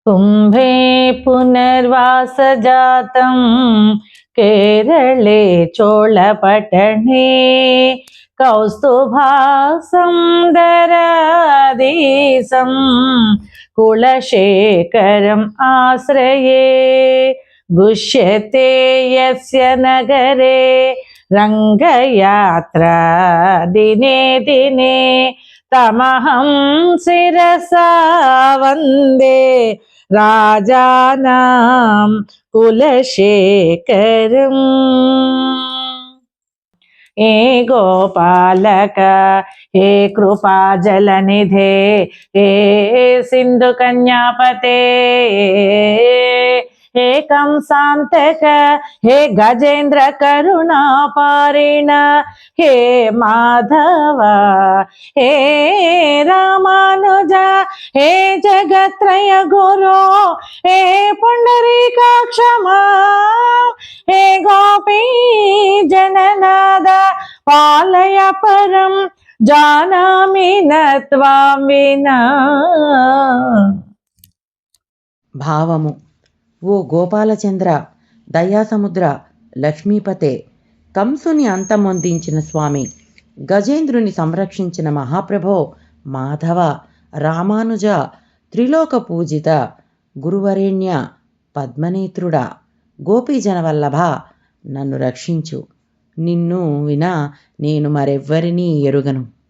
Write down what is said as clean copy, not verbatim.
कुम्भे पुनर्वासजातं केरले चोळपट्टणे कौस्तुभासुन्दराधीशं कुलशेखरम् आश्रये गुष्यते यस्य नगरे रङ्गयात्रा दिने दिने तमहं शिरसा वन्दे राजानां कुलशेखरम्। हे गोपालक हे कृपाजलनिधे हे सिन्धुकन्यापते हे कंसान्तक हे गजेन्द्र करुणापारिण हे माधव हे रामानुज हे जगत्रय गुरो हे पुंडरीकाक्षमा हे गोपी जननाद पालय परं जानामि न त्वां विना। భావము. ఓ గోపాలచంద్ర, దయాసముద్ర, లక్ష్మీపతే, కంసుని అంతమొందించిన స్వామి, గజేంద్రుని సంరక్షించిన మహాప్రభో, మాధవ, రామానుజ, త్రిలోక పూజిత, గురువరేణ్య, పద్మనేత్రుడా, గోపీజనవల్లభ, నన్ను రక్షించు. నిన్ను వినా నేను మరెవ్వరినీ ఎరుగను.